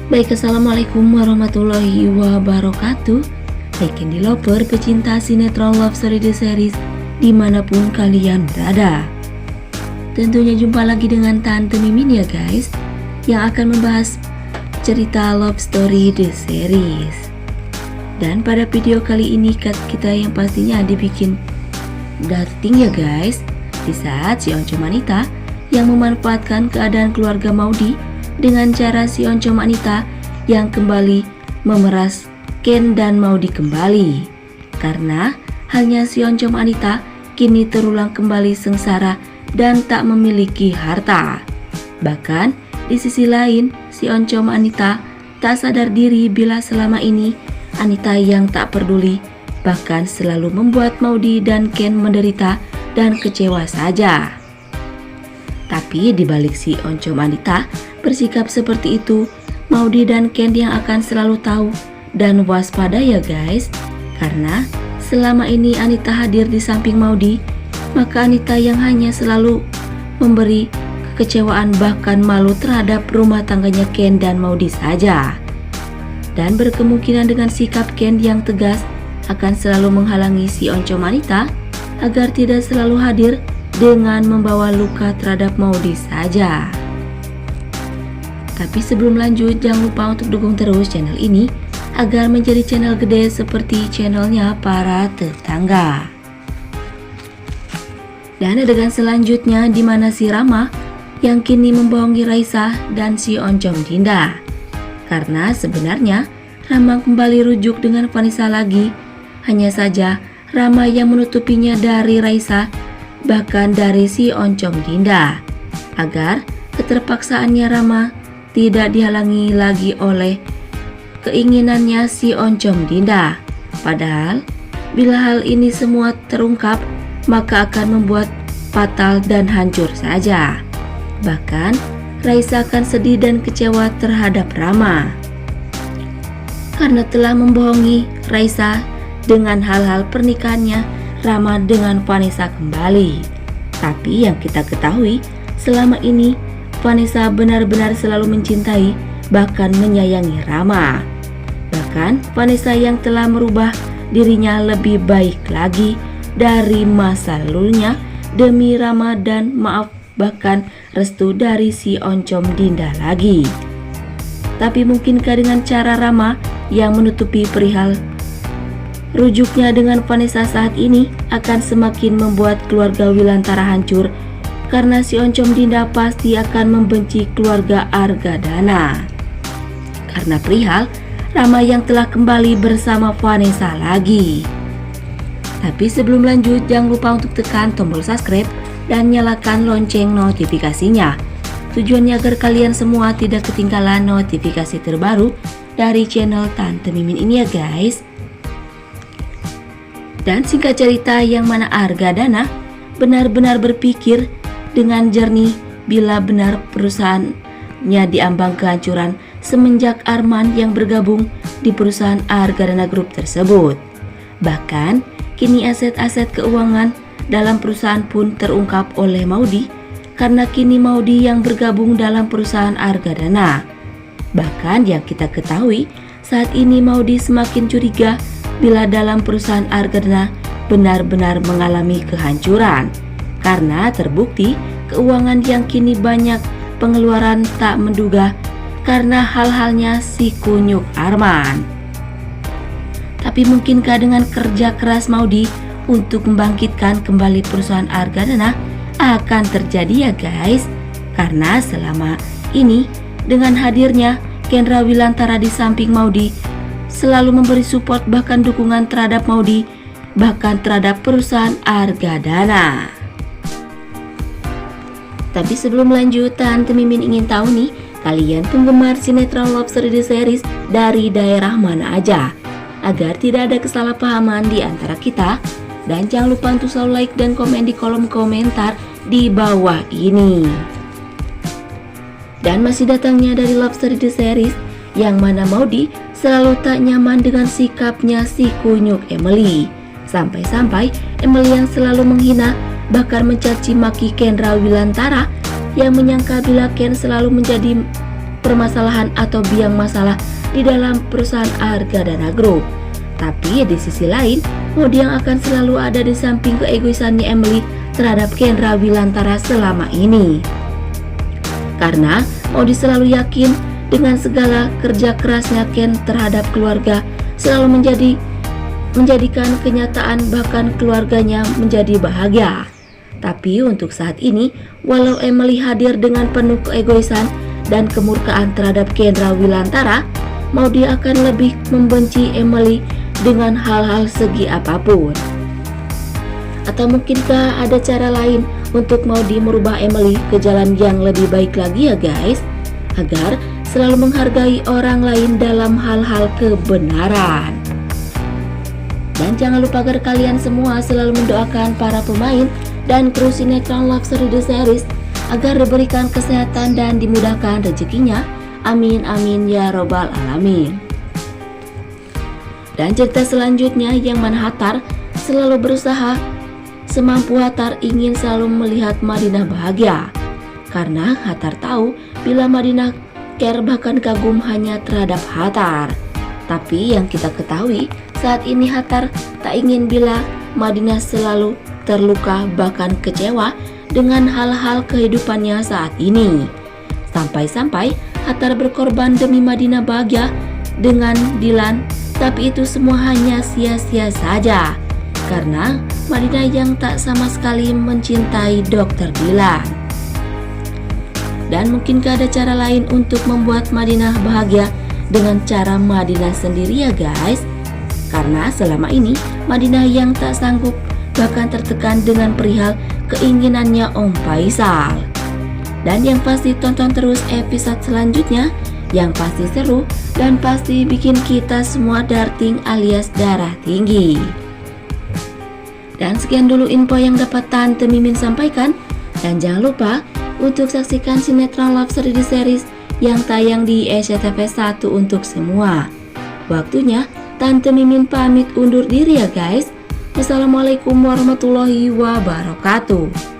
Baik, assalamualaikum warahmatullahi wabarakatuh. Hai Candy Lover, pecinta sinetron Love Story The Series dimanapun kalian berada. Tentunya jumpa lagi dengan Tante Mimin ya guys, yang akan membahas cerita Love Story The Series. Dan pada video kali ini kita yang pastinya dibikin dating ya guys, di saat si Oncom Anita yang memanfaatkan keadaan keluarga Maudy dengan cara si Oncom Anita yang kembali memeras Ken dan Maudy kembali. Karena halnya si Oncom Anita kini terulang kembali sengsara dan tak memiliki harta. Bahkan di sisi lain si Oncom Anita tak sadar diri bila selama ini Anita yang tak peduli bahkan selalu membuat Maudy dan Ken menderita dan kecewa saja. Tapi dibalik si Oncom Anita bersikap seperti itu, Maudy dan Ken yang akan selalu tahu dan waspada ya guys. Karena selama ini Anita hadir di samping Maudy, maka Anita yang hanya selalu memberi kekecewaan bahkan malu terhadap rumah tangganya Ken dan Maudy saja. Dan berkemungkinan dengan sikap Ken yang tegas akan selalu menghalangi si Oncom Anita agar tidak selalu hadir dengan membawa luka terhadap Maudy saja. Tapi sebelum lanjut, jangan lupa untuk dukung terus channel ini agar menjadi channel gede seperti channelnya para tetangga. Dan adegan selanjutnya di mana si Rama yang kini membohongi Raisa dan si Oncom Dinda. Karena sebenarnya Rama kembali rujuk dengan Vanessa lagi. Hanya saja Rama yang menutupinya dari Raisa, bahkan dari si Oncom Dinda, agar keterpaksaannya Rama tidak dihalangi lagi oleh keinginannya si Oncom Dinda. Padahal bila hal ini semua terungkap, maka akan membuat fatal dan hancur saja. Bahkan Raisa akan sedih dan kecewa terhadap Rama karena telah membohongi Raisa dengan hal-hal pernikahannya Rama dengan Vanessa kembali. Tapi yang kita ketahui, selama ini Vanessa benar-benar selalu mencintai bahkan menyayangi Rama. Bahkan Vanessa yang telah merubah dirinya lebih baik lagi dari masa lalunya demi Rama dan maaf bahkan restu dari si Oncom Dinda lagi. Tapi mungkinkah dengan cara Rama yang menutupi perihal rujuknya dengan Vanessa saat ini akan semakin membuat keluarga Wilantara hancur, karena si Oncom Dinda pasti akan membenci keluarga Argadana karena perihal Rama yang telah kembali bersama Vanessa lagi. Tapi sebelum lanjut, jangan lupa untuk tekan tombol subscribe dan nyalakan lonceng notifikasinya. Tujuannya agar kalian semua tidak ketinggalan notifikasi terbaru dari channel Tante Mimin ini ya guys. Dan singkat cerita, yang mana Argadana benar-benar berpikir dengan jernih bila benar perusahaannya diambang kehancuran semenjak Arman yang bergabung di perusahaan Argadana Group tersebut. Bahkan kini aset-aset keuangan dalam perusahaan pun terungkap oleh Maudy, karena kini Maudy yang bergabung dalam perusahaan Argadana. Bahkan yang kita ketahui, saat ini Maudy semakin curiga bila dalam perusahaan Argadana benar-benar mengalami kehancuran, karena terbukti keuangan yang kini banyak pengeluaran tak menduga karena hal-halnya si kunyuk Arman. Tapi mungkinkah dengan kerja keras Maudy untuk membangkitkan kembali perusahaan Argadana akan terjadi ya guys? Karena selama ini dengan hadirnya Kendra Wilantara di samping Maudy selalu memberi support bahkan dukungan terhadap Maudy, bahkan terhadap perusahaan Argadana. Tapi sebelum lanjut, Tante Mimin ingin tahu nih, kalian penggemar sinetron Love Story The Series dari daerah mana aja, agar tidak ada kesalahpahaman di antara kita. Dan jangan lupa untuk selalu like dan komen di kolom komentar di bawah ini. Dan masih datangnya dari Love Story The Series, yang mana Maudy selalu tak nyaman dengan sikapnya si kunyuk Emily. Sampai-sampai Emily yang selalu menghina bahkan mencaci maki Kendra Wilantara, yang menyangka bila Ken selalu menjadi permasalahan atau biang masalah di dalam perusahaan Argadana Group. Tapi di sisi lain, Modi yang akan selalu ada di samping keegoisannya Emily terhadap Kendra Wilantara selama ini. Karena Modi selalu yakin dengan segala kerja kerasnya Ken terhadap keluarga selalu menjadikan kenyataan bahkan keluarganya menjadi bahagia. Tapi untuk saat ini, walau Emily hadir dengan penuh keegoisan dan kemurkaan terhadap Kendra Wilantara, Modi akan lebih membenci Emily dengan hal-hal segi apapun. Atau mungkinkah ada cara lain untuk Modi merubah Emily ke jalan yang lebih baik lagi ya guys, agar selalu menghargai orang lain dalam hal-hal kebenaran. Dan jangan lupa agar kalian semua selalu mendoakan para pemain dan kru sinetron Love Story The Series agar diberikan kesehatan dan dimudahkan rezekinya. Amin amin ya robbal alamin. Dan cerita selanjutnya yang mana Hattar selalu berusaha semampu Hattar ingin selalu melihat Madinah bahagia. Karena Hattar tahu bila Madinah care bahkan kagum hanya terhadap Hattar. Tapi yang kita ketahui saat ini Hattar tak ingin bila Madinah selalu terluka bahkan kecewa dengan hal-hal kehidupannya saat ini. Sampai-sampai Hattar berkorban demi Madinah bahagia dengan Dilan. Tapi itu semua hanya sia-sia saja karena Madinah yang tak sama sekali mencintai Dr. Dilan. Dan mungkinkah ada cara lain untuk membuat Madinah bahagia dengan cara Madinah sendiri ya guys? Karena selama ini Madinah yang tak sanggup bahkan tertekan dengan perihal keinginannya Om Faisal. Dan yang pasti tonton terus episode selanjutnya yang pasti seru dan pasti bikin kita semua darting alias darah tinggi. Dan sekian dulu info yang dapat Tante Mimin sampaikan. Dan jangan lupa untuk saksikan sinetron Love Story The Series yang tayang di SCTV 1 untuk semua. Waktunya Tante Mimin pamit undur diri ya guys. Wassalamualaikum warahmatullahi wabarakatuh.